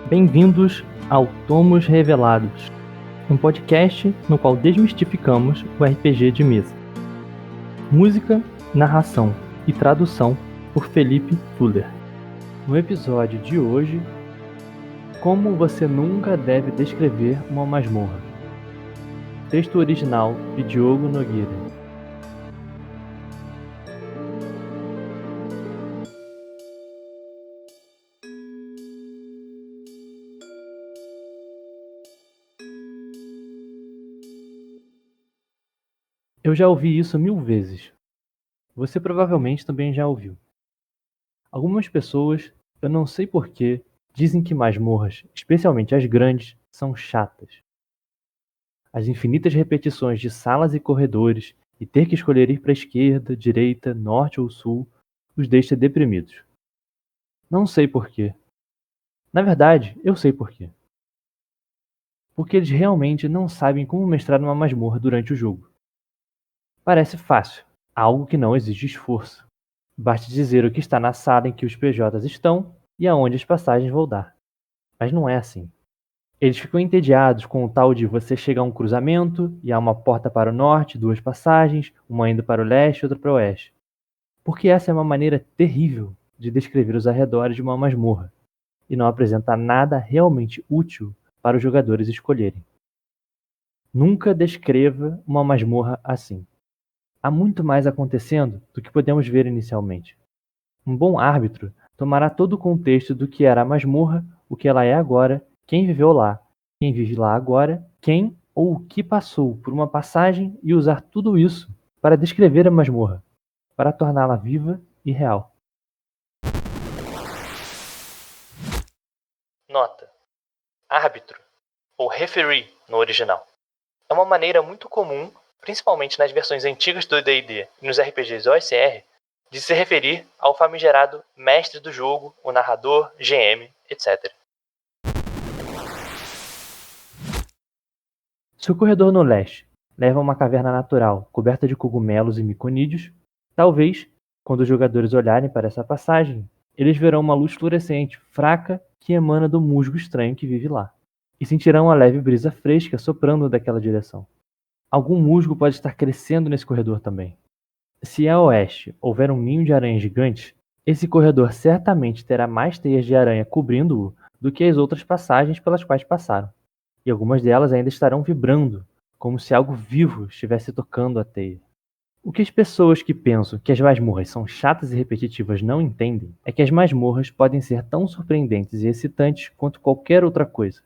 Bem-vindos ao Tomos Revelados, um podcast no qual desmistificamos o RPG de mesa. Música, narração e tradução por Felipe Fuller. No episódio de hoje, como você nunca deve descrever uma masmorra. Texto original de Diogo Nogueira. Eu já ouvi isso 1000 vezes. Você provavelmente também já ouviu. Algumas pessoas, eu não sei porquê, dizem que masmorras, especialmente as grandes, são chatas. As infinitas repetições de salas e corredores e ter que escolher ir para a esquerda, direita, norte ou sul os deixa deprimidos. Não sei porquê. Na verdade, eu sei porquê. Porque eles realmente não sabem como mestrar uma masmorra durante o jogo. Parece fácil, algo que não exige esforço. Basta dizer o que está na sala em que os PJs estão e aonde as passagens vão dar. Mas não é assim. Eles ficam entediados com o tal de você chega a um cruzamento e há uma porta para o norte, 2 passagens, uma indo para o leste e outra para o oeste. Porque essa é uma maneira terrível de descrever os arredores de uma masmorra e não apresenta nada realmente útil para os jogadores escolherem. Nunca descreva uma masmorra assim. Há muito mais acontecendo do que podemos ver inicialmente. Um bom árbitro tomará todo o contexto do que era a masmorra, o que ela é agora, quem viveu lá, quem vive lá agora, quem ou o que passou por uma passagem e usar tudo isso para descrever a masmorra, para torná-la viva e real. Nota: árbitro, ou referee no original, é uma maneira muito comum, principalmente nas versões antigas do D&D e nos RPGs OSR, de se referir ao famigerado mestre do jogo, o narrador, GM, etc. Se o corredor no leste leva a uma caverna natural coberta de cogumelos e miconídeos, talvez, quando os jogadores olharem para essa passagem, eles verão uma luz fluorescente, fraca, que emana do musgo estranho que vive lá, e sentirão a leve brisa fresca soprando daquela direção. Algum musgo pode estar crescendo nesse corredor também. Se a oeste houver um ninho de aranhas gigantes, esse corredor certamente terá mais teias de aranha cobrindo-o do que as outras passagens pelas quais passaram, e algumas delas ainda estarão vibrando, como se algo vivo estivesse tocando a teia. O que as pessoas que pensam que as masmorras são chatas e repetitivas não entendem é que as masmorras podem ser tão surpreendentes e excitantes quanto qualquer outra coisa,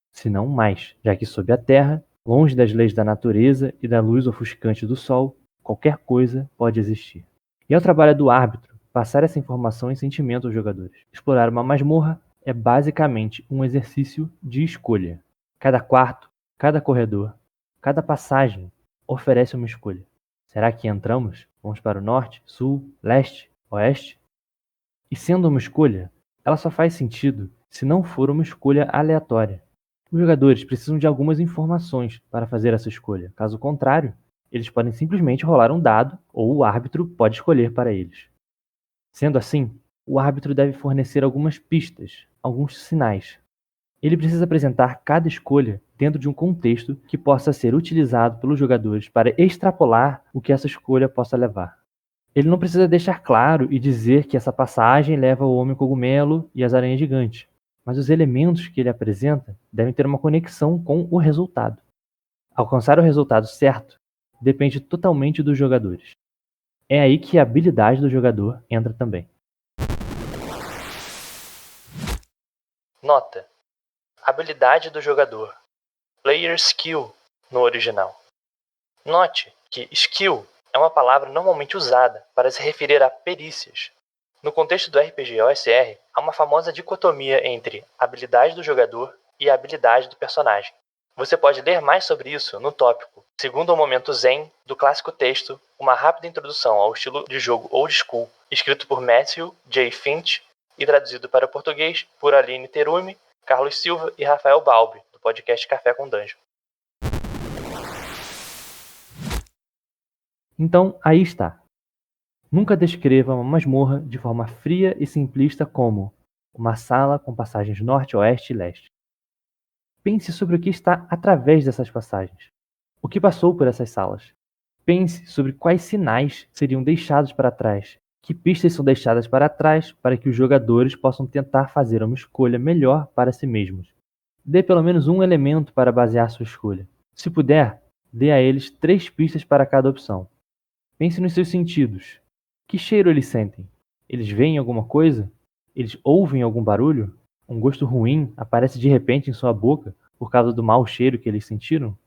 se não mais, já que sob a terra, longe das leis da natureza e da luz ofuscante do sol, qualquer coisa pode existir. E é o trabalho do árbitro passar essa informação e sentimento aos jogadores. Explorar uma masmorra é basicamente um exercício de escolha. Cada quarto, cada corredor, cada passagem oferece uma escolha. Será que entramos? Vamos para o norte, sul, leste, oeste? E sendo uma escolha, ela só faz sentido se não for uma escolha aleatória. Os jogadores precisam de algumas informações para fazer essa escolha. Caso contrário, eles podem simplesmente rolar um dado ou o árbitro pode escolher para eles. Sendo assim, o árbitro deve fornecer algumas pistas, alguns sinais. Ele precisa apresentar cada escolha dentro de um contexto que possa ser utilizado pelos jogadores para extrapolar o que essa escolha possa levar. Ele não precisa deixar claro e dizer que essa passagem leva ao homem cogumelo e às aranhas gigantes, mas os elementos que ele apresenta devem ter uma conexão com o resultado. Alcançar o resultado certo depende totalmente dos jogadores. É aí que a habilidade do jogador entra também. Nota: habilidade do jogador, player skill no original. Note que skill é uma palavra normalmente usada para se referir a perícias. No contexto do RPG OSR, há uma famosa dicotomia entre a habilidade do jogador e a habilidade do personagem. Você pode ler mais sobre isso no tópico Segundo o Momento Zen, do clássico texto Uma Rápida Introdução ao Estilo de Jogo Old School, escrito por Matthew J. Finch e traduzido para o português por Aline Terumi, Carlos Silva e Rafael Balbi, do podcast Café com Dungeon. Então, aí está. Nunca descreva uma masmorra de forma fria e simplista como uma sala com passagens norte, oeste e leste. Pense sobre o que está através dessas passagens. O que passou por essas salas? Pense sobre quais sinais seriam deixados para trás. Que pistas são deixadas para trás para que os jogadores possam tentar fazer uma escolha melhor para si mesmos. Dê pelo menos um elemento para basear sua escolha. Se puder, dê a eles 3 pistas para cada opção. Pense nos seus sentidos. Que cheiro eles sentem? Eles veem alguma coisa? Eles ouvem algum barulho? Um gosto ruim aparece de repente em sua boca por causa do mau cheiro que eles sentiram?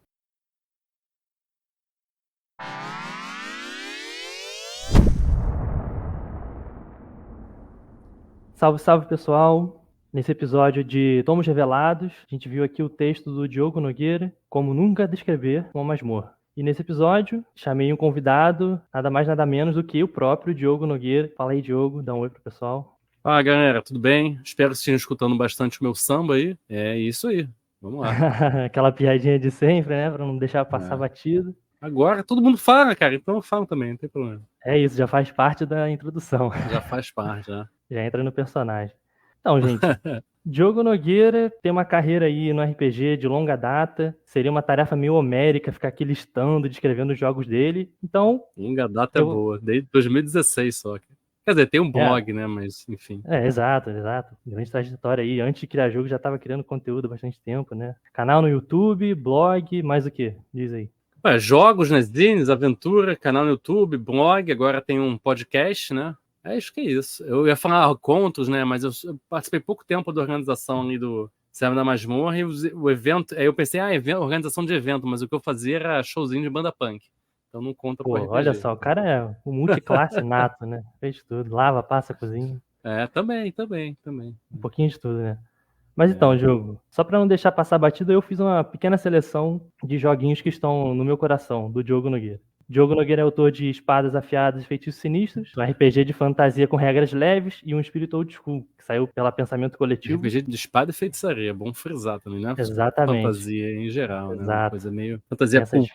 Salve, salve pessoal! Nesse episódio de Tomos Revelados, a gente viu aqui o texto do Diogo Nogueira, Como Nunca Descrever uma Masmorra. E nesse episódio, chamei um convidado, nada mais nada menos do que o próprio Diogo Nogueira. Fala aí, Diogo, dá um oi pro pessoal. Fala, galera, tudo bem? Espero que estejam escutando bastante o meu samba aí. É isso aí, vamos lá. Aquela piadinha de sempre, né? Pra não deixar passar batido. Agora todo mundo fala, cara, então eu falo também, não tem problema. É isso, já faz parte da introdução. Já faz parte, né? Já entra no personagem. Então, gente, Diogo Nogueira tem uma carreira aí no RPG de longa data. Seria uma tarefa meio homérica ficar aqui listando, descrevendo os jogos dele. Então... Longa data é boa, desde 2016 só. Quer dizer, tem um blog, né? Mas, enfim. Exato. Grande trajetória aí. Antes de criar jogo, já estava criando conteúdo há bastante tempo, né? Canal no YouTube, blog, mais o quê? Diz aí. Jogos, né? Zines, aventura, canal no YouTube, blog, agora tem um podcast, né? Acho que é isso. Eu ia falar contos, né? Mas eu participei pouco tempo da organização ali do Serve da Masmorra e o evento. Aí eu pensei, organização de evento, mas o que eu fazia era showzinho de banda punk. Então não conta pro RPG. Olha só, o cara é um multiclasse nato, né? Fez tudo. Lava, passa, cozinha. Também. Um pouquinho de tudo, né? Mas então, Diogo, só para não deixar passar batido, eu fiz uma pequena seleção de joguinhos que estão no meu coração, do Diogo Nogueira. Diogo Nogueira é autor de Espadas Afiadas e Feitiços Sinistros, um RPG de fantasia com regras leves e um espírito old school, que saiu pela Pensamento Coletivo. RPG de espada e feitiçaria, é bom frisar também, né? Exatamente. Fantasia em geral, Exato. né? Uma coisa meio fantasia pulp.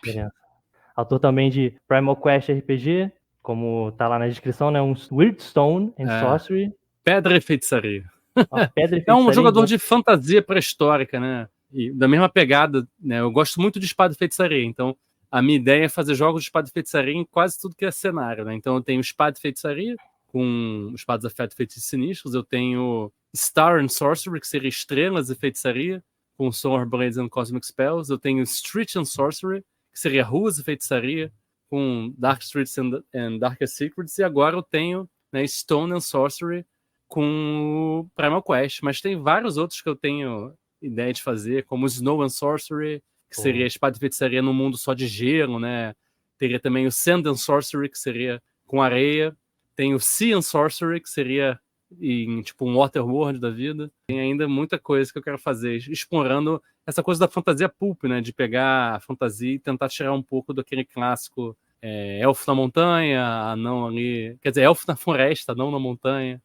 Autor também de Primal Quest RPG, como tá lá na descrição, né? Um Weirdstone and Sorcery. Pedra e feitiçaria. Pedra e feitiçaria. É um jogador de fantasia pré-histórica, né? E da mesma pegada, né? Eu gosto muito de espada e feitiçaria, então a minha ideia é fazer jogos de espada e feitiçaria em quase tudo que é cenário, né? Então eu tenho espada e feitiçaria, com espadas afiadas e feitiços sinistros. Eu tenho Star and Sorcery, que seria estrelas e feitiçaria, com Solar Blades and Cosmic Spells. Eu tenho Street and Sorcery, que seria ruas e feitiçaria, com Dark Streets and Darker Secrets. E agora eu tenho, né, Stone and Sorcery, com Primal Quest. Mas tem vários outros que eu tenho ideia de fazer, como Snow and Sorcery, que seria espada e feitiçaria num mundo só de gelo, né? Teria também o Sand and Sorcery, que seria com areia. Tem o Sea and Sorcery, que seria em tipo um Waterworld da vida. Tem ainda muita coisa que eu quero fazer, explorando essa coisa da fantasia pulp, né? De pegar a fantasia e tentar tirar um pouco daquele clássico elfo na montanha, anão ali... Quer dizer, elfo na floresta, anão na montanha.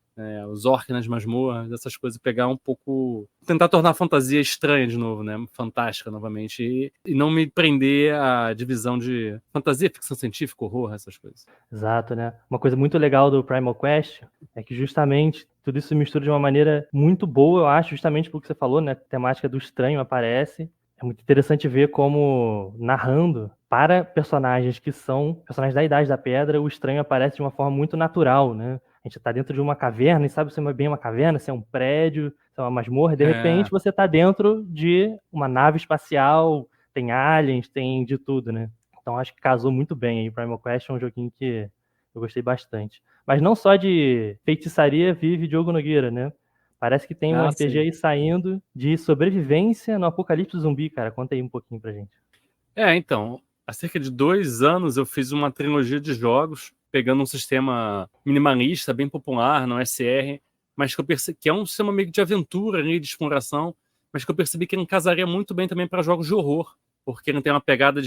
Os orcs nas masmorras, essas coisas, pegar um pouco... Tentar tornar a fantasia estranha de novo, né? Fantástica novamente. E não me prender à divisão de fantasia, ficção científica, horror, essas coisas. Exato, né? Uma coisa muito legal do Primal Quest é que justamente tudo isso se mistura de uma maneira muito boa, eu acho, justamente pelo que você falou, né? A temática do estranho aparece. É muito interessante ver como, narrando para personagens que são personagens da Idade da Pedra, o estranho aparece de uma forma muito natural, né? A gente tá dentro de uma caverna e sabe se é bem uma caverna, se é um prédio, se é uma masmorra, e de repente você tá dentro de uma nave espacial, tem aliens, tem de tudo, né? Então acho que casou muito bem aí. Primal Quest é um joguinho que eu gostei bastante. Mas não só de feitiçaria vive Diogo Nogueira, né? Parece que tem um RPG aí saindo de sobrevivência no apocalipse zumbi, cara. Conta aí um pouquinho pra gente. Então, há cerca de 2 anos eu fiz uma trilogia de jogos, pegando um sistema minimalista, bem popular, no SR, mas que eu percebi que é um sistema meio de aventura, de exploração, mas que eu percebi que ele casaria muito bem também para jogos de horror, porque ele tem uma pegada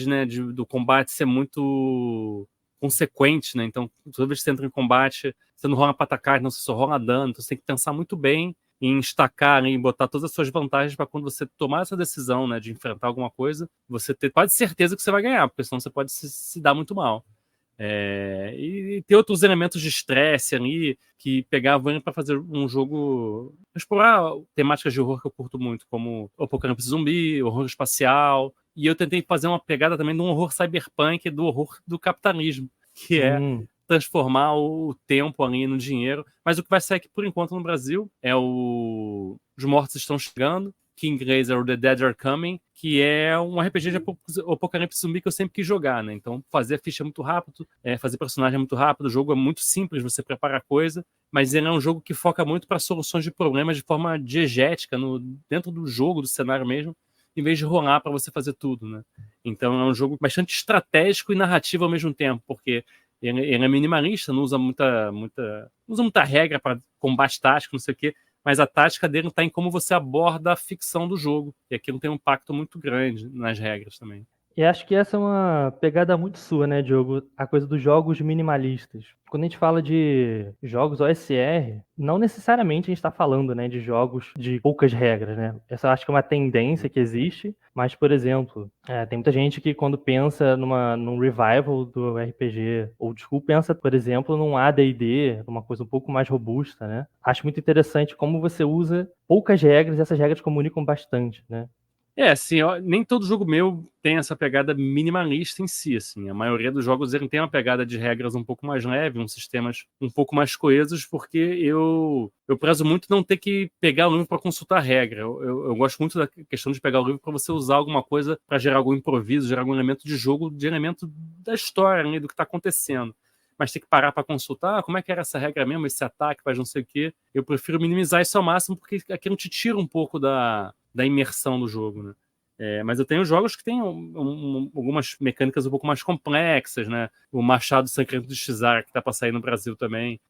do combate ser muito consequente, né? Então, toda vez que você entra em combate, você não rola pra atacar, não, você só rola dano, então você tem que pensar muito bem em destacar, em botar todas as suas vantagens para quando você tomar essa decisão, né, de enfrentar alguma coisa, você ter quase certeza que você vai ganhar, porque senão você pode se dar muito mal. E tem outros elementos de estresse ali que pegavam ele para fazer um jogo, explorar temáticas de horror que eu curto muito, como apocalipse zumbi, horror espacial. E eu tentei fazer uma pegada também de um horror cyberpunk, do horror do capitalismo, que é transformar o tempo ali no dinheiro. Mas o que vai sair aqui por enquanto no Brasil é Os Mortos Estão Chegando, que em inglês é o The Dead Are Coming, que é um RPG de apocalipse zumbi que eu sempre quis jogar, né? Então, fazer a ficha é muito rápido, fazer personagem é muito rápido, o jogo é muito simples, você prepara a coisa, mas ele é um jogo que foca muito para soluções de problemas de forma diegética, dentro do jogo, do cenário mesmo, em vez de rolar para você fazer tudo, né? Então, é um jogo bastante estratégico e narrativo ao mesmo tempo, porque ele é minimalista, não usa muita regra para combate tático, não sei o quê, mas a tática dele está em como você aborda a ficção do jogo. E aquilo tem um impacto muito grande nas regras também. E acho que essa é uma pegada muito sua, né, Diogo? A coisa dos jogos minimalistas. Quando a gente fala de jogos OSR, não necessariamente a gente está falando, né, de jogos de poucas regras, né? Essa eu acho que é uma tendência que existe, mas, por exemplo, tem muita gente que quando pensa num revival do RPG old school, pensa, por exemplo, num AD&D, uma coisa um pouco mais robusta, né? Acho muito interessante como você usa poucas regras e essas regras comunicam bastante, né? Assim, nem todo jogo meu tem essa pegada minimalista em si, assim. A maioria dos jogos ele tem uma pegada de regras um pouco mais leve, uns sistemas um pouco mais coesos, porque eu prezo muito não ter que pegar o livro para consultar a regra. Eu gosto muito da questão de pegar o livro para você usar alguma coisa para gerar algum improviso, gerar algum elemento de jogo, de elemento da história, né, do que está acontecendo. Mas ter que parar para consultar, como é que era essa regra mesmo, esse ataque, faz não sei o quê. Eu prefiro minimizar isso ao máximo, porque aquilo te tira um pouco da imersão do jogo, né? Mas eu tenho jogos que têm algumas mecânicas um pouco mais complexas, né? O Machado Sangrento de Xizar, que tá para sair no Brasil também,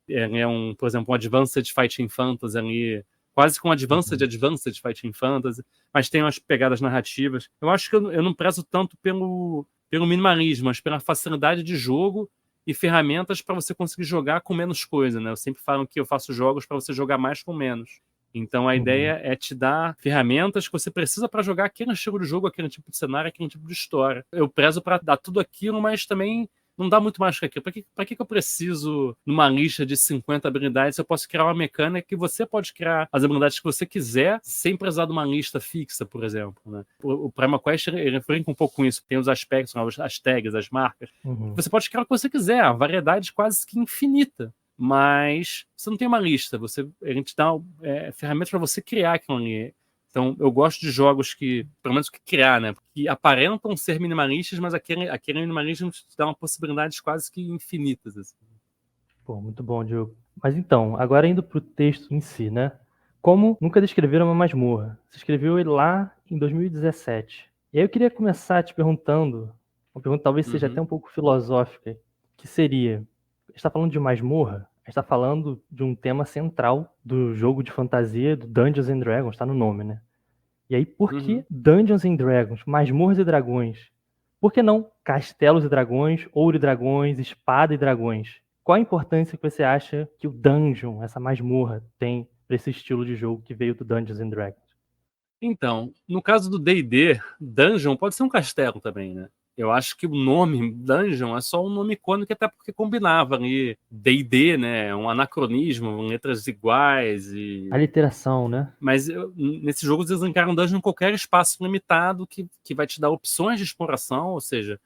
por exemplo, um Advanced Fighting Fantasy ali, quase com Advanced Fighting Fantasy, mas tem umas pegadas narrativas. Eu acho que eu não prezo tanto pelo minimalismo, mas pela facilidade de jogo e ferramentas para você conseguir jogar com menos coisa, né? Eu sempre falo que eu faço jogos para você jogar mais com menos. Então a ideia é te dar ferramentas que você precisa para jogar aquele estilo de jogo, aquele tipo de cenário, aquele tipo de história. Eu prezo para dar tudo aquilo, mas também não dá muito mais que aquilo. Para que eu preciso, numa lista de 50 habilidades, eu posso criar uma mecânica que você pode criar as habilidades que você quiser, sem precisar de uma lista fixa, por exemplo, né? O Primal Quest, ele brinca um pouco com isso. Tem os aspectos, as tags, as marcas. Você pode criar o que você quiser, a variedade quase que infinita. Mas você não tem uma lista, a gente dá ferramentas para você criar aquilo ali. Então, eu gosto de jogos que, pelo menos que criar, né? Que aparentam ser minimalistas, mas aquele minimalismo te dá uma possibilidades quase que infinitas. Assim. Pô, muito bom, Diogo. Mas então, agora indo pro texto em si, né? Como nunca descreveram uma masmorra? Você escreveu ele lá em 2017. E aí eu queria começar te perguntando, uma pergunta talvez seja até um pouco filosófica, que seria, a gente está falando de masmorra? A gente está falando de um tema central do jogo de fantasia do Dungeons and Dragons, está no nome, né? E aí, por que Dungeons and Dragons, masmorras e dragões? Por que não castelos e dragões, ouro e dragões, espada e dragões? Qual a importância que você acha que o dungeon, essa masmorra, tem para esse estilo de jogo que veio do Dungeons and Dragons? Então, no caso do D&D, Dungeon pode ser um castelo também, né? Eu acho que o nome Dungeon é só um nome icônico, até porque combinava ali D&D, né? Um anacronismo, letras iguais e... A literação, né? Mas nesse jogo eles encaram Dungeon em qualquer espaço limitado que vai te dar opções de exploração, ou seja,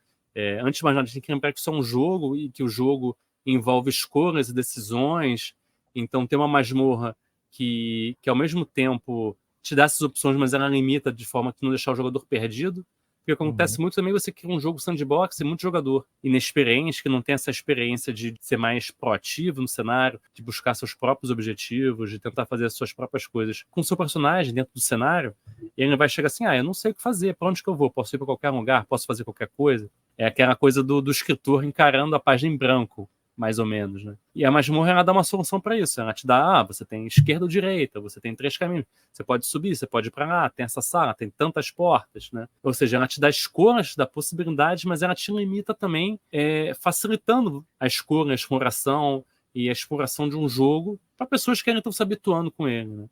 antes de mais nada, a gente tem que lembrar que isso é um jogo e que o jogo envolve escolhas e decisões, então tem uma masmorra que ao mesmo tempo te dá essas opções, mas ela limita de forma que não deixar o jogador perdido. O que acontece muito também, você cria um jogo sandbox e muito jogador inexperiente, que não tem essa experiência de ser mais proativo no cenário, de buscar seus próprios objetivos, de tentar fazer as suas próprias coisas com o seu personagem dentro do cenário, e ele vai chegar assim, eu não sei o que fazer, para onde que eu vou? Posso ir para qualquer lugar? Posso fazer qualquer coisa? É aquela coisa do escritor encarando a página em branco, mais ou menos, né? E a masmorra, ela dá uma solução para isso. Ela te dá, você tem esquerda ou direita, você tem 3 caminhos. Você pode subir, você pode ir para lá, tem essa sala, tem tantas portas, né? Ou seja, ela te dá escolhas, dá possibilidades, mas ela te limita também, facilitando a escolha, a exploração e a exploração de um jogo para pessoas que ainda estão se habituando com ele,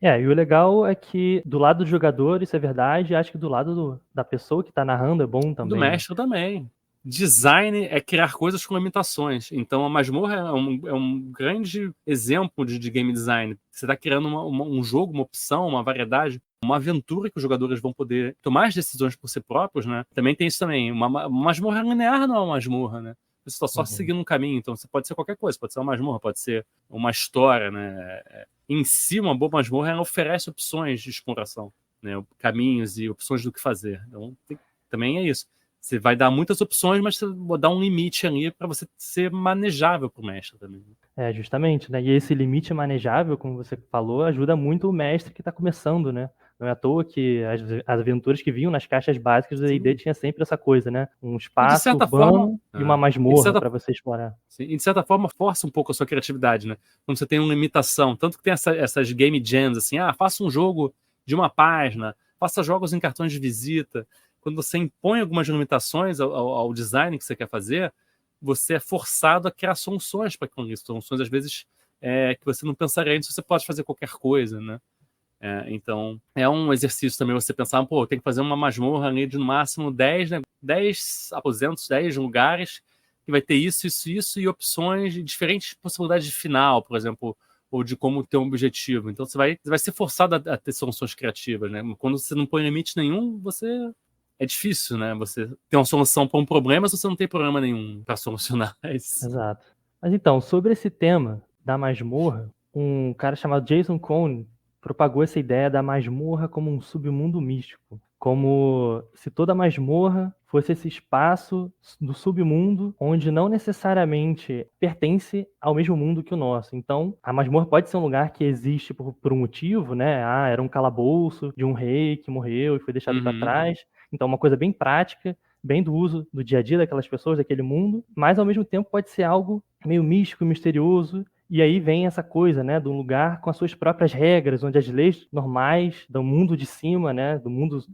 né? E o legal é que do lado do jogador isso é verdade, e acho que do lado da pessoa que está narrando é bom também. Do mestre também. design é criar coisas com limitações. Então a masmorra é um grande exemplo de game design. Você está criando um jogo, uma opção, uma variedade, uma aventura que os jogadores vão poder tomar as decisões por si próprios, né? Também tem isso também. Uma masmorra linear não é uma masmorra, né? Você está só seguindo um caminho. Então você pode ser qualquer coisa. Pode ser uma masmorra, pode ser uma história, né? Em si, uma boa masmorra ela oferece opções de exploração, né? Caminhos e opções do que fazer. Então também é isso. Você vai dar muitas opções, mas você vai dar um limite ali para você ser manejável para o mestre também. Justamente, né? E esse limite manejável, como você falou, ajuda muito o mestre que está começando, né? Não é à toa que as aventuras que vinham nas caixas básicas do D&D tinha sempre essa coisa, né? Um espaço urbano e uma masmorra para você explorar. Sim, e de certa forma força um pouco a sua criatividade, né? Quando você tem uma limitação, tanto que tem essas game jams, assim, faça um jogo de uma página, faça jogos em cartões de visita. Quando você impõe algumas limitações ao design que você quer fazer, você é forçado a criar soluções para com isso. Soluções, às vezes, que você não pensaria antes, você pode fazer qualquer coisa, né? Então, é um exercício também você pensar, tem que fazer uma masmorra ali de no máximo 10, né, 10 aposentos, 10 lugares, que vai ter isso, e opções de diferentes possibilidades de final, por exemplo, ou de como ter um objetivo. Então, você vai ser forçado a ter soluções criativas, né? Quando você não põe limite nenhum, é difícil, né? Você tem uma solução para um problema se você não tem problema nenhum para solucionar isso. Exato. Mas então, sobre esse tema da masmorra, um cara chamado Jason Cohn propagou essa ideia da masmorra como um submundo místico, como se toda masmorra fosse esse espaço do submundo onde não necessariamente pertence ao mesmo mundo que o nosso. Então, a masmorra pode ser um lugar que existe por um motivo, né? Era um calabouço de um rei que morreu e foi deixado para trás. Então, uma coisa bem prática, bem do uso do dia a dia daquelas pessoas, daquele mundo, mas ao mesmo tempo pode ser algo meio místico, misterioso. E aí vem essa coisa, né, de um lugar com as suas próprias regras, onde as leis normais do mundo de cima, né, do mundo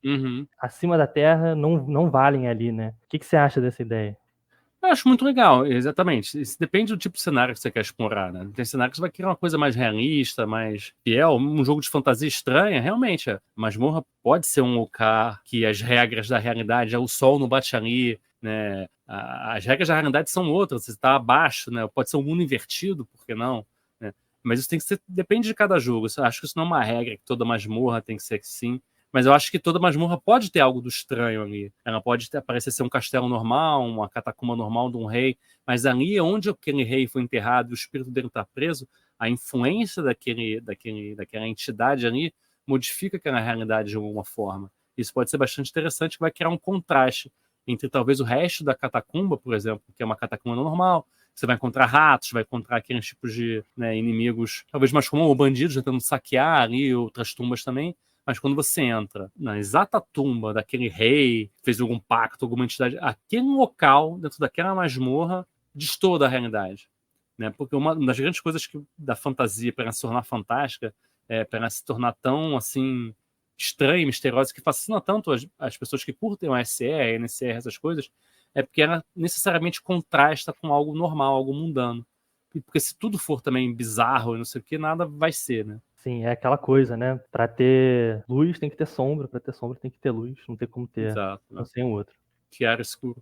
acima da Terra, não valem ali, né? O que você acha dessa ideia? Eu acho muito legal, exatamente. Isso depende do tipo de cenário que você quer explorar, né? Tem cenário que você vai querer uma coisa mais realista, mais fiel, um jogo de fantasia estranha, realmente. A masmorra pode ser um lugar que as regras da realidade, o sol não bate ali, né? As regras da realidade são outras, você está abaixo, né? Pode ser um mundo invertido, por que não? Né? Mas isso tem que ser, depende de cada jogo. Eu acho que isso não é uma regra, que toda masmorra tem que ser assim. Mas eu acho que toda masmorra pode ter algo do estranho ali. Ela pode parecer ser um castelo normal, uma catacumba normal de um rei, mas ali onde aquele rei foi enterrado e o espírito dele está preso, a influência daquela entidade ali modifica aquela realidade de alguma forma. Isso pode ser bastante interessante, vai criar um contraste entre talvez o resto da catacumba, por exemplo, que é uma catacumba normal. Você vai encontrar ratos, vai encontrar aqueles tipos de inimigos, talvez mais comuns, ou bandidos tentando saquear ali, outras tumbas também. Mas quando você entra na exata tumba daquele rei, fez algum pacto, alguma entidade, aquele local, dentro daquela masmorra, destoa da realidade. Né? Porque uma das grandes coisas da fantasia, para ela se tornar fantástica, para ela se tornar tão assim estranha e misteriosa, que fascina tanto as pessoas que curtem o SR, a NCR, essas coisas, é porque ela necessariamente contrasta com algo normal, algo mundano. Porque se tudo for também bizarro e não sei o que, nada vai ser, né? Sim, é aquela coisa, né? Para ter luz tem que ter sombra, para ter sombra tem que ter luz, não tem como ter um sem o outro. Chiaro escuro.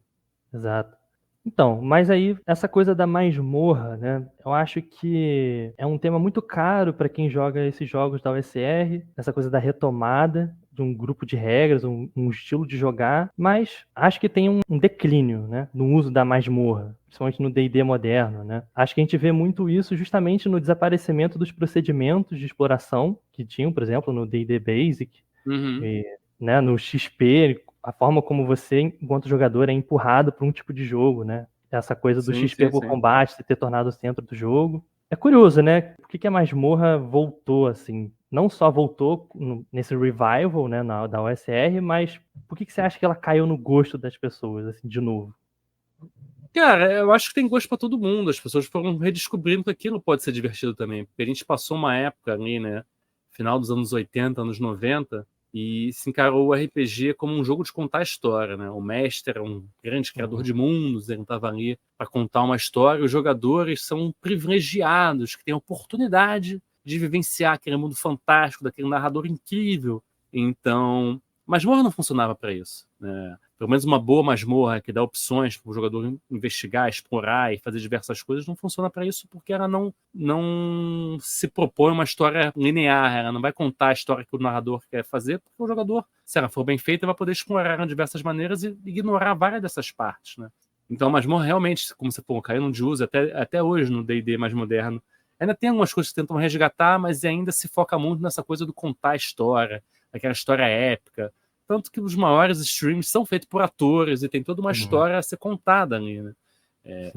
Exato. Então, mas aí essa coisa da masmorra, né? Eu acho que é um tema muito caro para quem joga esses jogos da OSR, essa coisa da retomada de um grupo de regras, um estilo de jogar, mas acho que tem um declínio, né, no uso da masmorra, principalmente no D&D moderno, né? Acho que a gente vê muito isso justamente no desaparecimento dos procedimentos de exploração que tinham, por exemplo, no D&D Basic, e, né, no XP, a forma como você, enquanto jogador, é empurrado para um tipo de jogo, né? Essa coisa do XP por combate ter tornado o centro do jogo. É curioso, né? Por que a masmorra voltou assim? Não só voltou nesse revival, né, da OSR, mas por que você acha que ela caiu no gosto das pessoas, assim, de novo? Cara, eu acho que tem gosto pra todo mundo. As pessoas foram redescobrindo que aquilo pode ser divertido também. Porque a gente passou uma época ali, né? Final dos anos 80, anos 90, e se encarou o RPG como um jogo de contar história, né? O mestre era um grande criador de mundos, ele estava ali para contar uma história. Os jogadores são privilegiados, que têm a oportunidade de vivenciar aquele mundo fantástico, daquele narrador incrível. Então, Masmorra não funcionava para isso, né? pelo menos uma boa masmorra que dá opções para o jogador investigar, explorar e fazer diversas coisas, não funciona para isso porque ela não se propõe uma história linear, ela não vai contar a história que o narrador quer fazer, porque o jogador, se ela for bem feita, vai poder explorar de diversas maneiras e ignorar várias dessas partes, né? Então a masmorra realmente, como você falou, caiu num desuso até hoje no D&D mais moderno. Ainda tem algumas coisas que tentam resgatar, mas ainda se foca muito nessa coisa do contar a história, aquela história épica. Tanto que os maiores streams são feitos por atores e tem toda uma história a ser contada ali, né?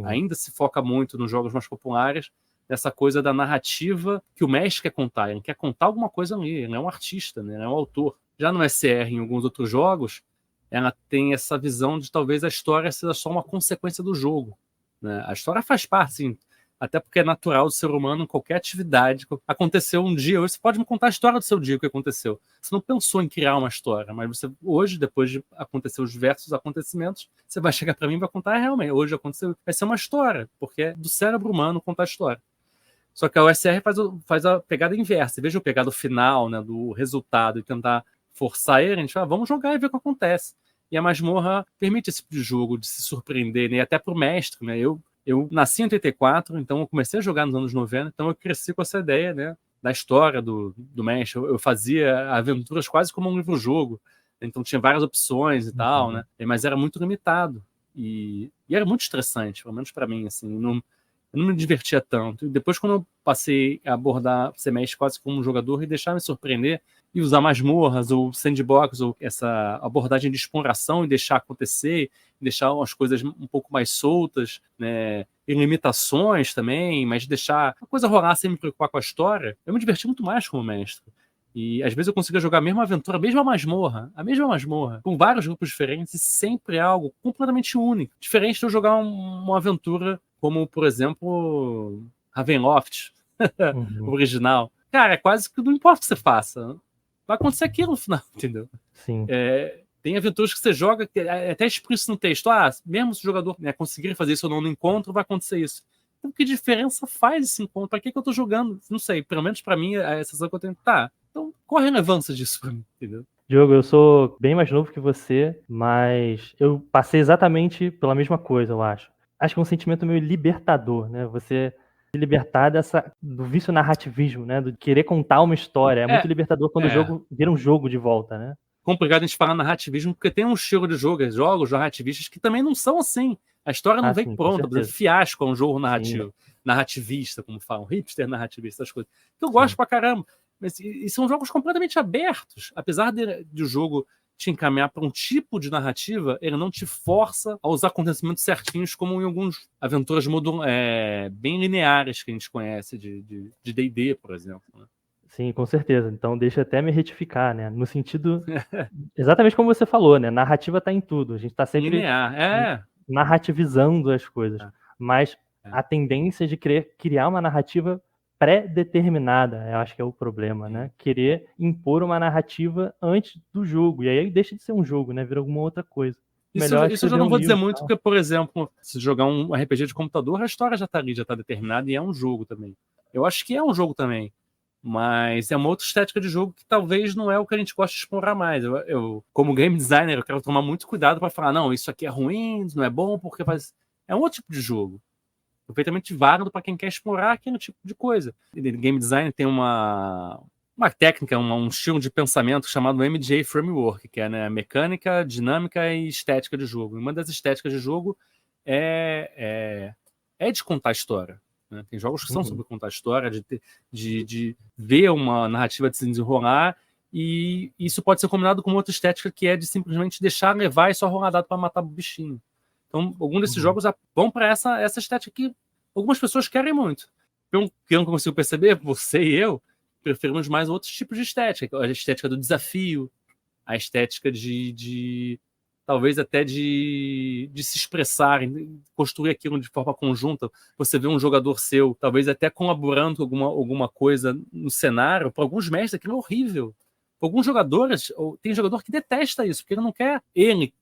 Ainda se foca muito nos jogos mais populares nessa coisa da narrativa que o mestre quer contar. Ele quer contar alguma coisa ali, ele é um artista, né? Ele é um autor. Já no SR, em alguns outros jogos, ela tem essa visão de talvez a história seja só uma consequência do jogo, né? A história faz parte, sim, até porque é natural do ser humano em qualquer atividade. Aconteceu um dia, hoje você pode me contar a história do seu dia, o que aconteceu. Você não pensou em criar uma história, mas você hoje, depois de acontecer os diversos acontecimentos, você vai chegar para mim e vai contar, realmente, hoje aconteceu, vai ser uma história, porque é do cérebro humano contar a história. Só que a OSR faz a pegada inversa. Em vez de eu pegar do final, né, do resultado e tentar forçar ele, a gente fala, vamos jogar e ver o que acontece. E a masmorra permite esse tipo de jogo, de se surpreender, né? Até pro mestre, né? Eu nasci em 84, então eu comecei a jogar nos anos 90, então eu cresci com essa ideia, né, da história do mestre. Eu fazia aventuras quase como um livro-jogo, então tinha várias opções e tal, né? Mas era muito limitado. E era muito estressante, pelo menos para mim, assim. Eu não me divertia tanto. E depois, quando eu passei a abordar semestre quase como um jogador e deixar me surpreender e usar masmorras ou sandbox ou essa abordagem de exploração e deixar acontecer, deixar as coisas um pouco mais soltas, né, e limitações também, mas deixar a coisa rolar sem me preocupar com a história, eu me diverti muito mais como mestre. E às vezes eu conseguia jogar a mesma aventura, a mesma masmorra, com vários grupos diferentes e sempre algo completamente único. Diferente de eu jogar uma aventura como, por exemplo, Ravenloft, o original. Cara, é quase que não importa o que você faça, vai acontecer aquilo no final, entendeu? Sim. Tem aventuras que você joga, que é até explícito no texto, mesmo se o jogador, né, conseguir fazer isso ou não no encontro, vai acontecer isso. Então, que diferença faz esse encontro? Pra que eu tô jogando? Não sei, pelo menos pra mim, a sensação que eu tenho, então qual a relevância disso pra mim, entendeu? Diogo, eu sou bem mais novo que você, mas eu passei exatamente pela mesma coisa, eu acho. Acho que é um sentimento meio libertador, né? Você se libertar do vício narrativismo, né? Do querer contar uma história. É muito libertador quando o jogo vira um jogo de volta, né? Complicado a gente falar narrativismo, porque tem um estilo de jogos narrativistas que também não são assim. A história não vem pronta. Por exemplo, Fiasco é um jogo narrativo, narrativista, como falam, hipster narrativista, essas coisas. Que eu gosto pra caramba. Mas, e são jogos completamente abertos. Apesar de o jogo te encaminhar para um tipo de narrativa, ele não te força a usar acontecimentos certinhos, como em algumas aventuras bem lineares que a gente conhece de D&D, por exemplo, né? Sim, com certeza. Então deixa eu até me retificar, né? No sentido, exatamente como você falou, né? Narrativa tá em tudo. A gente tá sempre linear, narrativizando as coisas. Mas a tendência de querer criar uma narrativa pré-determinada, eu acho que é o problema, né? Querer impor uma narrativa antes do jogo. E aí deixa de ser um jogo, né? Vira alguma outra coisa. Isso eu já não vou dizer muito, porque, por exemplo, se jogar um RPG de computador, a história já tá ali, já tá determinada, e é um jogo também. Eu acho que é um jogo também. Mas é uma outra estética de jogo que talvez não é o que a gente gosta de explorar mais. Eu como game designer, eu quero tomar muito cuidado para falar, não, isso aqui é ruim, não é bom, porque faz... É um outro tipo de jogo. Perfeitamente válido para quem quer explorar aquele tipo de coisa. Game design tem uma técnica, um estilo de pensamento chamado MJ Framework, que é, né, mecânica, dinâmica e estética de jogo. Uma das estéticas de jogo é de contar história. Né? Tem jogos que são sobre contar história, de ver uma narrativa de se desenrolar, e isso pode ser combinado com outra estética que é de simplesmente deixar levar e só rolar dado para matar o bichinho. Então, alguns desses jogos vão para essa estética que algumas pessoas querem muito. Pelo que eu não consigo perceber, você e eu preferimos mais outros tipos de estética. A estética do desafio, a estética talvez até de se expressar, construir aquilo de forma conjunta. Você vê um jogador seu, talvez até colaborando com alguma coisa no cenário. Para alguns mestres, aquilo é horrível. Para alguns jogadores, tem jogador que detesta isso, porque ele não quer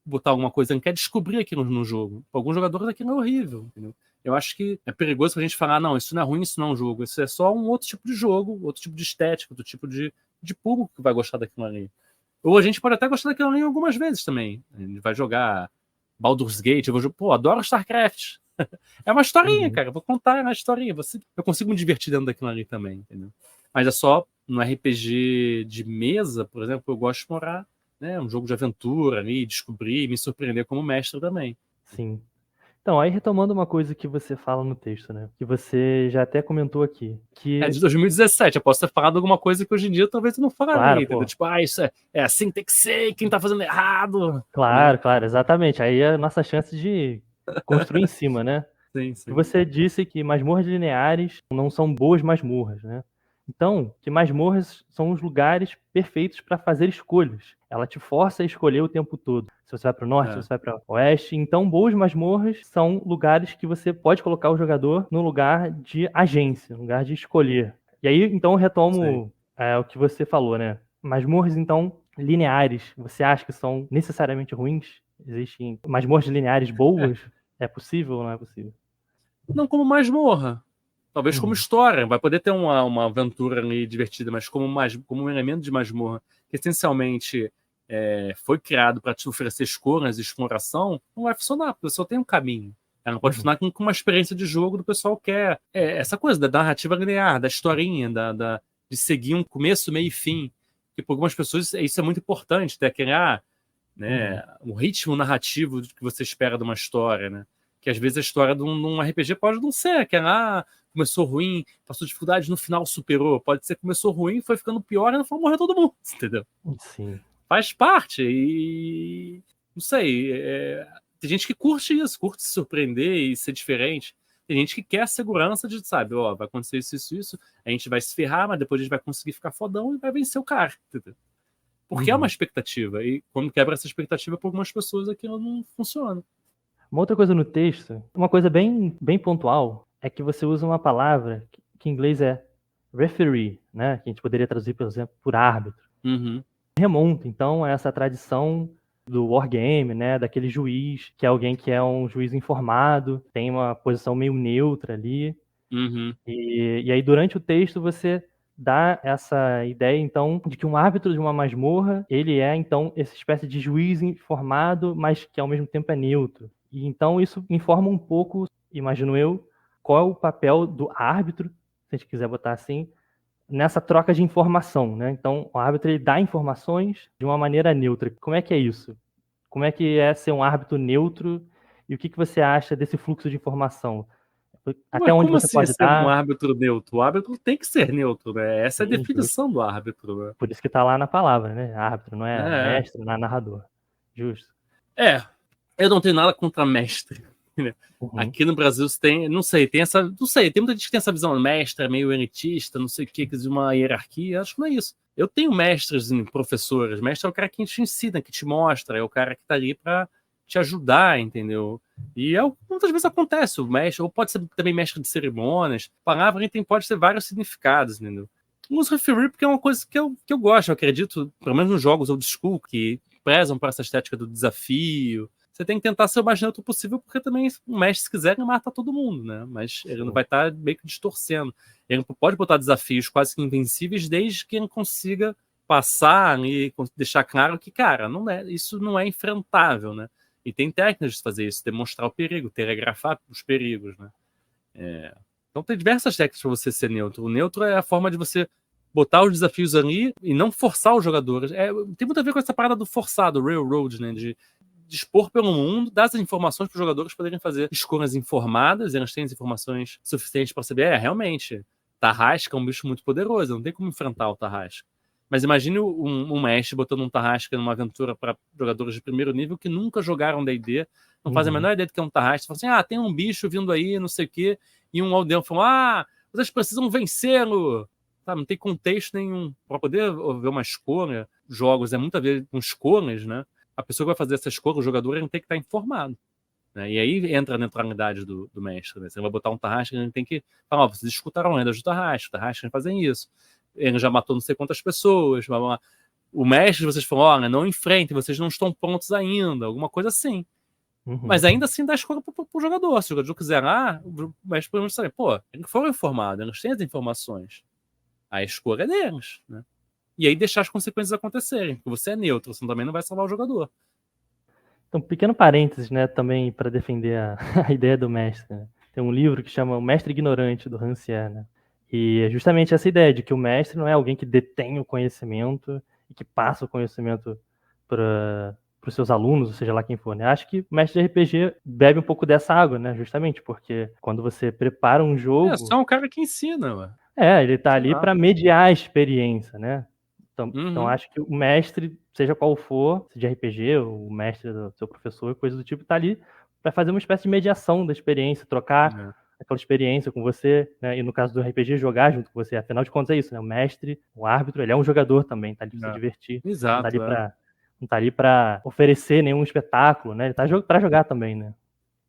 botar alguma coisa, ele quer descobrir aquilo no jogo. Para alguns jogadores, aquilo é horrível, entendeu? Eu acho que é perigoso pra gente falar, não, isso não é ruim, isso não é um jogo. Isso é só um outro tipo de jogo, outro tipo de estética, outro tipo de público que vai gostar daquilo ali. Ou a gente pode até gostar daquilo ali algumas vezes também. A gente vai jogar Baldur's Gate, adoro StarCraft. É uma historinha, cara. Eu vou contar uma historinha. Eu consigo me divertir dentro daquilo ali também, entendeu? Mas é só no RPG de mesa, por exemplo, eu gosto de explorar, né, um jogo de aventura ali, descobrir, me surpreender como mestre também. Sim. Então, aí retomando uma coisa que você fala no texto, né? Que você já até comentou aqui. Que... É de 2017, eu posso ter falado alguma coisa que hoje em dia talvez eu não falaria, claro, entendeu? Tipo, isso é assim, tem que ser, quem tá fazendo errado. Claro, né? claro, exatamente. Aí é a nossa chance de construir em cima, né? Sim, E sim. você disse que masmorras lineares não são boas masmorras, né? Então, que masmorras são os lugares perfeitos para fazer escolhas. Ela te força a escolher o tempo todo. Se você vai para o norte, se você vai para o oeste. Então, boas masmorras são lugares que você pode colocar o jogador no lugar de agência, no lugar de escolher. E aí, então, eu retomo o que você falou, né? Masmorras, então, lineares, você acha que são necessariamente ruins? Existem masmorras lineares boas? É possível ou não é possível? Não como masmorra. Talvez como história. Vai poder ter uma aventura ali divertida, mas como um elemento de masmorra que essencialmente foi criado para te oferecer escolhas e exploração, não vai funcionar, porque só tem um caminho. Ela não pode funcionar com uma experiência de jogo do pessoal que quer. Essa coisa da narrativa linear, da historinha, de seguir um começo, meio e fim. Que para algumas pessoas isso é muito importante, ter aquele o ritmo narrativo que você espera de uma história, né? Que às vezes a história de um RPG pode não ser, que começou ruim, passou dificuldade, no final superou. Pode ser que começou ruim, foi ficando pior e no final morreu todo mundo, entendeu? Sim. Faz parte e... Não sei, tem gente que curte isso, curte se surpreender e ser diferente. Tem gente que quer a segurança de, sabe, vai acontecer isso, a gente vai se ferrar, mas depois a gente vai conseguir ficar fodão e vai vencer o cara, entendeu? Porque é uma expectativa, e quando quebra essa expectativa, para algumas pessoas aquilo não funciona. Uma outra coisa no texto, uma coisa bem, bem pontual, é que você usa uma palavra que em inglês é referee, né? Que a gente poderia traduzir, por exemplo, por árbitro. Remonta, então, a essa tradição do wargame, né? Daquele juiz, que é alguém que é um juiz informado, tem uma posição meio neutra ali. E aí, durante o texto, você dá essa ideia, então, de que um árbitro de uma masmorra, ele é, então, essa espécie de juiz informado, mas que ao mesmo tempo é neutro. E então isso informa um pouco, imagino eu, qual é o papel do árbitro, se a gente quiser botar assim, nessa troca de informação, né? Então, o árbitro ele dá informações de uma maneira neutra. Como é que é isso? Como é que é ser um árbitro neutro? E o que você acha desse fluxo de informação? Até onde como você assim pode ser um dar? árbitro neutro? O árbitro tem que ser neutro, né? Essa é a definição do árbitro, né? Por isso que tá lá na palavra, né? Árbitro, não é mestre, não é narrador. Justo. Eu não tenho nada contra mestre. Né? Aqui no Brasil você tem, não sei, tem muita gente que tem essa visão mestre, meio elitista, não sei o que, de uma hierarquia. Acho que não é isso. Eu tenho mestres, professores. Mestre é o cara que te ensina, que te mostra, é o cara que tá ali para te ajudar, entendeu? E muitas vezes acontece, o mestre, ou pode ser também mestre de cerimônias. A palavra pode ter vários significados, entendeu? Eu uso referee porque é uma coisa que eu gosto, eu acredito, pelo menos nos jogos old school, que prezam para essa estética do desafio. Você tem que tentar ser o mais neutro possível, porque também o mestre, se quiser, ele mata todo mundo, né? Mas ele não vai estar meio que distorcendo. Ele pode botar desafios quase que invencíveis, desde que ele consiga passar e deixar claro que, cara, isso não é enfrentável, né? E tem técnicas de fazer isso, demonstrar o perigo, telegrafar os perigos, né? Então tem diversas técnicas para você ser neutro. O neutro é a forma de você botar os desafios ali e não forçar os jogadores. Tem muito a ver com essa parada do forçado, railroad, né? De dispor pelo mundo, dar as informações para os jogadores poderem fazer escolhas informadas, e eles têm as informações suficientes para saber, realmente, Tarrasca é um bicho muito poderoso, não tem como enfrentar o Tarrasca. Mas imagine um mestre botando um Tarrasca numa aventura para jogadores de primeiro nível que nunca jogaram D&D, não fazem a menor ideia do que é um Tarrasca. Fala assim, tem um bicho vindo aí, não sei o quê, e um aldeão fala, vocês precisam vencê-lo. Não tem contexto nenhum. Para poder ver uma escolha, jogos é muito a ver com escolhas, né? A pessoa que vai fazer essa escolha, o jogador, ele tem que estar informado. Né? E aí entra a neutralidade do mestre. Né? Você vai botar um Tarrasca, ele tem que falar, vocês escutaram lendas do Tarrasca fazem isso. Ele já matou não sei quantas pessoas. Blá, blá. O mestre, vocês falam, não enfrentem, vocês não estão prontos ainda. Alguma coisa assim. Mas ainda assim dá escolha para o jogador. Se o jogador quiser o mestre pode saber, eles foram informados, eles têm as informações. A escolha é deles, né? e aí deixar as consequências acontecerem, porque você é neutro, você também não vai salvar o jogador. Então, pequeno parênteses, né, também para defender a ideia do mestre, né? Tem um livro que chama O Mestre Ignorante, do Rancière, né? E é justamente essa ideia de que o mestre não é alguém que detém o conhecimento e que passa o conhecimento para os seus alunos, ou seja lá quem for, né? Acho que o mestre de RPG bebe um pouco dessa água, né? Justamente porque quando você prepara um jogo... É só um cara que ensina, ué. ele tá ali para mediar a experiência, né? Então acho que o mestre, seja qual for, se de RPG, o mestre do seu professor, coisa do tipo, tá ali para fazer uma espécie de mediação da experiência, trocar aquela experiência com você, né? E no caso do RPG, jogar junto com você. Afinal de contas é isso, né? O mestre, o árbitro, ele é um jogador também, tá ali para se divertir. Exato, Não tá ali para oferecer nenhum espetáculo, né? Ele tá para jogar também, né?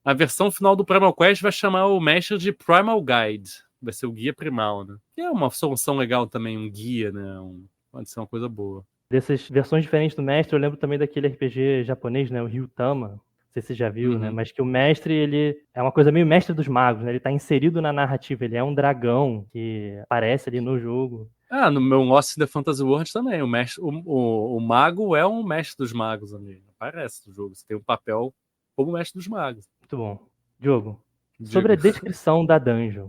A versão final do Primal Quest vai chamar o mestre de Primal Guide. Vai ser o guia primal, né? Que é uma solução legal também, um guia, né? Pode ser uma coisa boa. Dessas versões diferentes do mestre, eu lembro também daquele RPG japonês, né? O Ryutama. Não sei se você já viu, né? Mas que o mestre, ele é uma coisa meio mestre dos magos, né? Ele tá inserido na narrativa. Ele é um dragão que aparece ali no jogo. No meu Lost in the Fantasy World também. O mago é um mestre dos magos ali. Aparece no jogo. Você tem um papel como mestre dos magos. Muito bom. Diogo, sobre a descrição da dungeon,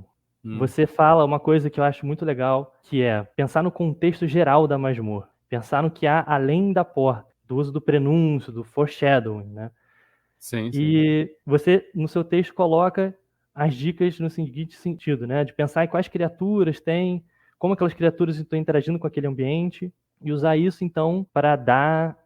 você fala uma coisa que eu acho muito legal, que é pensar no contexto geral da masmorra. Pensar no que há além da porta, do uso do prenúncio, do foreshadowing, né? Sim. E você, no seu texto, coloca as dicas no seguinte sentido, né? De pensar em quais criaturas tem, como aquelas criaturas estão interagindo com aquele ambiente, e usar isso, então, para dar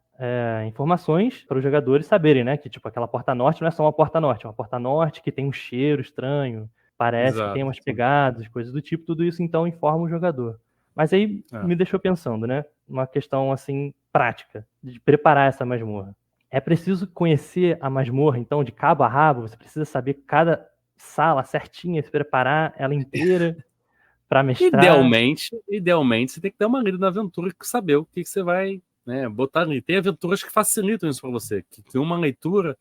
informações para os jogadores saberem, né? Que, tipo, aquela porta norte não é só uma porta norte, é uma porta norte que tem um cheiro estranho, parece que tem umas pegadas, coisas do tipo, tudo isso, então, informa o jogador. Mas aí me deixou pensando, né? Uma questão, assim, prática, de preparar essa masmorra. É preciso conhecer a masmorra, então, de cabo a rabo? Você precisa saber cada sala certinha, se preparar ela inteira para mestrar? Idealmente, você tem que dar uma lida na aventura e saber o que você vai, né, botar ali. Tem aventuras que facilitam isso para você, que tem uma leitura,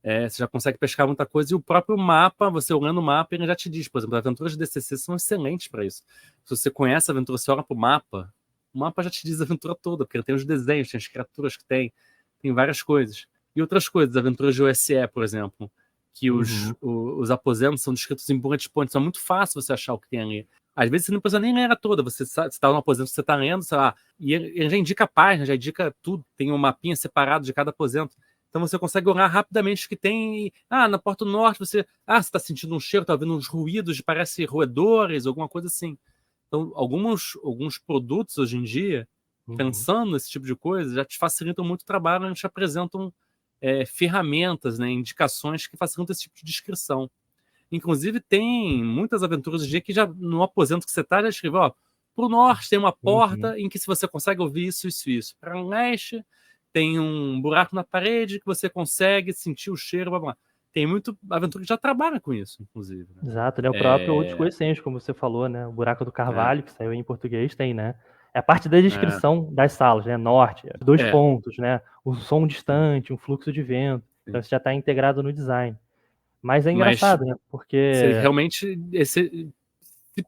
você já consegue pescar muita coisa, e o próprio mapa, você olhando o mapa, ele já te diz. Por exemplo, as aventuras de DCC são excelentes para isso. Se você conhece a aventura, você olha para o mapa já te diz a aventura toda, porque tem os desenhos, tem as criaturas que tem várias coisas. E outras coisas, aventuras de OSE, por exemplo, que os aposentos são descritos em bullet points, é muito fácil você achar o que tem ali. Às vezes você não precisa nem ler ela toda, você está no aposento que você está lendo, sei lá, e ele já indica a página, já indica tudo, tem um mapinha separado de cada aposento. Então você consegue olhar rapidamente o que tem. Na porta norte você está sentindo um cheiro, está ouvindo uns ruídos, parece roedores, alguma coisa assim. Então, alguns produtos hoje em dia, pensando nesse tipo de coisa, já te facilitam muito o trabalho, eles te apresentam ferramentas, né, indicações que facilitam esse tipo de descrição. Inclusive, tem muitas aventuras hoje em dia que já no aposento que você está, já escreveu, pro norte tem uma porta em que se você consegue ouvir isso, isso, isso. Para o leste tem um buraco na parede que você consegue sentir o cheiro, blá, blá. Tem muito aventura que já trabalha com isso, inclusive. Né? Exato, né? O próprio Old School Essentials, como você falou, né? O Buraco do Carvalho, que saiu em português, tem, né? É a parte da descrição das salas, né? Norte, 2 pontos, né? O som distante, um fluxo de vento. Então isso já está integrado no design. Mas é engraçado, né? Porque... realmente, se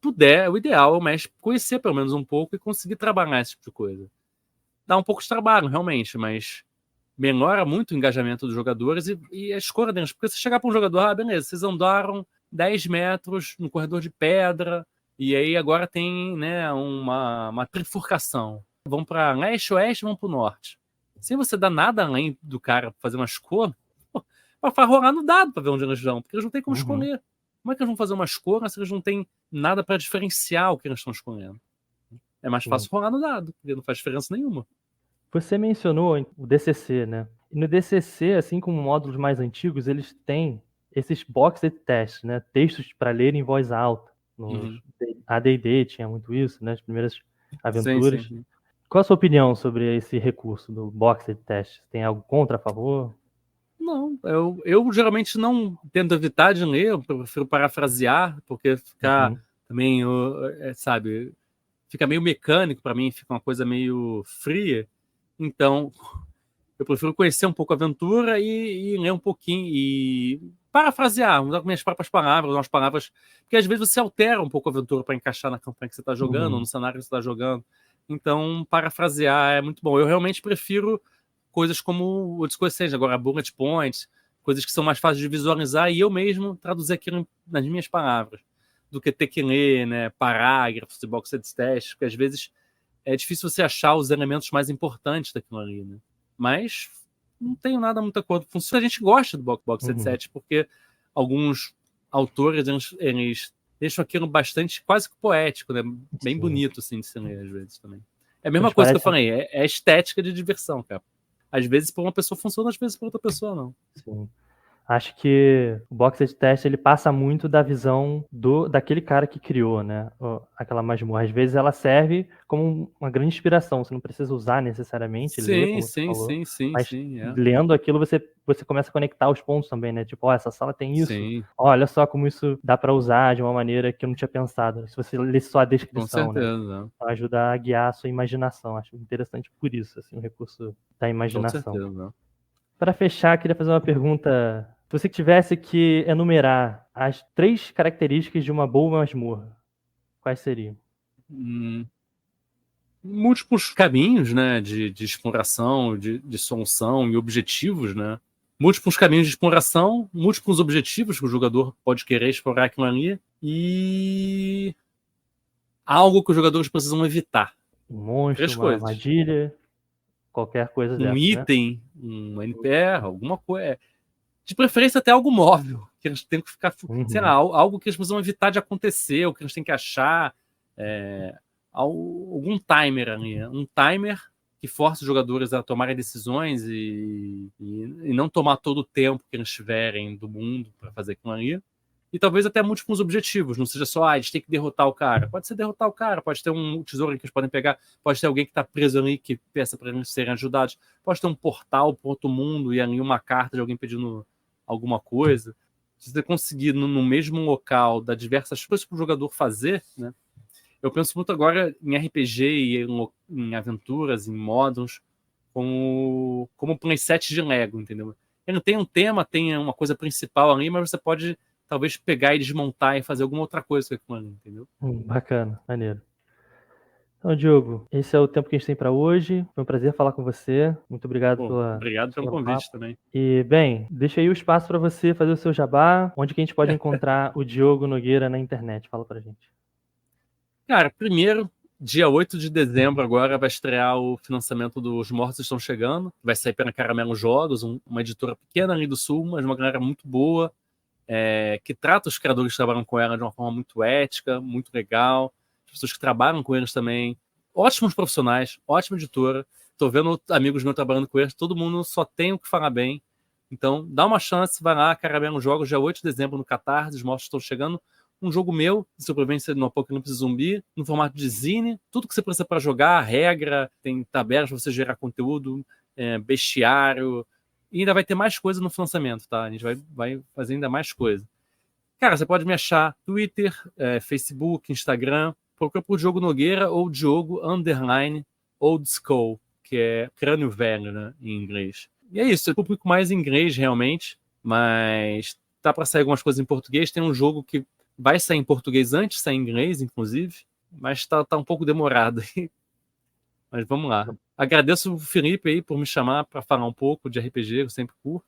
puder, o ideal é o mestre conhecer pelo menos um pouco e conseguir trabalhar esse tipo de coisa. Dá um pouco de trabalho, realmente, mas melhora muito o engajamento dos jogadores e a escolha deles. Porque se chegar para um jogador, beleza, vocês andaram 10 metros no corredor de pedra e aí agora tem, né, uma trifurcação. Vão para leste, oeste, vão para o norte. Sem você dar nada além do cara fazer uma escolha, vai rolar no dado para ver onde eles vão, porque eles não têm como escolher. Como é que eles vão fazer uma escolha se eles não têm nada para diferenciar o que eles estão escolhendo? É mais fácil rolar no dado, porque não faz diferença nenhuma. Você mencionou o DCC, né? E no DCC, assim como módulos mais antigos, eles têm esses boxed tests, né? Textos para ler em voz alta. No AD&D tinha muito isso, né? As primeiras aventuras. Sim. Qual a sua opinião sobre esse recurso do boxed test? Tem algo contra, a favor? Não, eu geralmente não tento evitar de ler, eu prefiro parafrasear, porque ficar também, sabe, fica meio mecânico para mim, fica uma coisa meio fria. Então, eu prefiro conhecer um pouco a aventura e ler um pouquinho e parafrasear, usar minhas próprias palavras, umas palavras, porque às vezes você altera um pouco a aventura para encaixar na campanha que você está jogando, no cenário que você está jogando. Então, parafrasear é muito bom. Eu realmente prefiro coisas como outras coisas, agora bullet points, coisas que são mais fáceis de visualizar e eu mesmo traduzir aquilo nas minhas palavras, do que ter que ler, né, parágrafos e box set testes, porque às vezes é difícil você achar os elementos mais importantes daquilo ali, né? Mas não tenho nada muito acordo com isso. A gente gosta do box set set, porque alguns autores, eles deixam aquilo bastante, quase que poético, né? Bem Sim. bonito, assim, de se ler, às vezes, também. É a mesma Eles coisa que eu parecem- falei, é estética de diversão, cara. Às vezes para uma pessoa funciona, às vezes para outra pessoa não. Sim. Acho que o box set test ele passa muito da visão daquele cara que criou, né? Aquela masmorra. Às vezes ela serve como uma grande inspiração. Você não precisa usar necessariamente, ler, como você falou. Mas É. lendo aquilo, você começa a conectar os pontos também, né? Tipo, essa sala tem isso. Sim, Olha só como isso dá para usar de uma maneira que eu não tinha pensado. Se você ler só a com descrição, né? certeza. Ajuda a guiar a sua imaginação. Acho interessante por isso, assim, o recurso da Com imaginação. certeza. Para fechar, queria fazer uma pergunta. Se você tivesse que enumerar as 3 características de uma boa masmorra, quais seriam? Múltiplos caminhos, né, de exploração, de solução e objetivos, né? Múltiplos caminhos de exploração, múltiplos objetivos que o jogador pode querer explorar aquilo ali e algo que os jogadores precisam evitar. Um monstro, 3 uma coisas. armadilha, qualquer coisa Um dessa, né? item, um NPR, alguma coisa. De preferência até algo móvel, que eles têm que ficar, sei lá, algo que eles precisam evitar de acontecer, ou que eles têm que achar, algum timer ali, um timer que force os jogadores a tomarem decisões e não tomar todo o tempo que eles tiverem do mundo para fazer aquilo ali. E talvez até múltiplos objetivos, não seja só, eles têm que derrotar o cara. Pode ser derrotar o cara, pode ter um tesouro que eles podem pegar, pode ter alguém que está preso ali que peça para eles serem ajudados, pode ter um portal para outro mundo e ali uma carta de alguém pedindo alguma coisa. Se você conseguir no mesmo local dar diversas coisas para o jogador fazer, né? Eu penso muito agora em RPG e em aventuras, em módulos, como playset de Lego, entendeu? Ele não tem um tema, tem uma coisa principal ali, mas você pode talvez pegar e desmontar e fazer alguma outra coisa com aquilo ali, entendeu? Bacana, maneiro. Então, Diogo, esse é o tempo que a gente tem para hoje. Foi um prazer falar com você. Muito obrigado Obrigado pelo convite também. E, bem, deixa aí o espaço para você fazer o seu jabá. Onde que a gente pode encontrar o Diogo Nogueira na internet? Fala pra gente. Cara, primeiro, dia 8 de dezembro agora vai estrear o financiamento dos Mortos Estão Chegando. Vai sair pela Caramelo Jogos, uma editora pequena ali do Sul, mas uma galera muito boa, que trata os criadores que trabalham com ela de uma forma muito ética, muito legal. As pessoas que trabalham com eles também. Ótimos profissionais, ótima editora. Tô vendo amigos meus trabalhando com eles, todo mundo só tem o que falar bem. Então, dá uma chance, vai lá, Caramelo Jogos, dia 8 de dezembro no Catarse, Os Mortos Estão Chegando. Um jogo meu, de sobrevivência no apocalipse zumbi, no formato de zine, tudo que você precisa para jogar, regra, tem tabelas para você gerar conteúdo, bestiário, e ainda vai ter mais coisa no financiamento, tá? A gente vai fazer ainda mais coisa. Cara, você pode me achar Twitter, Facebook, Instagram, procura por Diogo Nogueira ou Diogo _Old Skull, que é crânio velho, né, em inglês. E é isso, eu publico mais em inglês realmente, mas tá para sair algumas coisas em português. Tem um jogo que vai sair em português antes, sair em inglês, inclusive, mas tá um pouco demorado aí. Mas vamos lá. Agradeço o Felipe aí por me chamar para falar um pouco de RPG, eu sempre curto.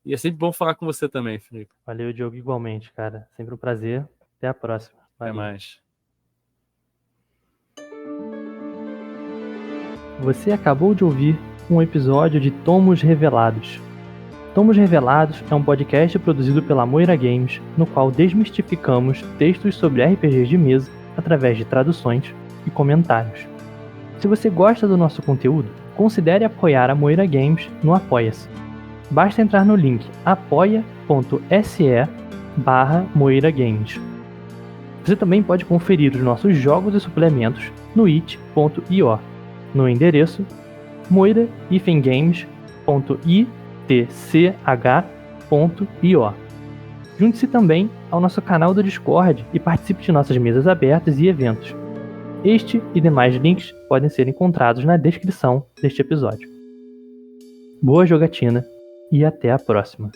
E é sempre bom falar com você também, Felipe. Valeu, Diogo, igualmente, cara. Sempre um prazer. Até a próxima. Até Valeu. mais. Você acabou de ouvir um episódio de Tomos Revelados. Tomos Revelados é um podcast produzido pela Moira Games, no qual desmistificamos textos sobre RPGs de mesa através de traduções e comentários. Se você gosta do nosso conteúdo, considere apoiar a Moira Games no Apoia-se. Basta entrar no link apoia.se/Moira Games. Você também pode conferir os nossos jogos e suplementos no it.io, no endereço moira-games.itch.io. Junte-se também ao nosso canal do Discord e participe de nossas mesas abertas e eventos. Este e demais links podem ser encontrados na descrição deste episódio. Boa jogatina e até a próxima!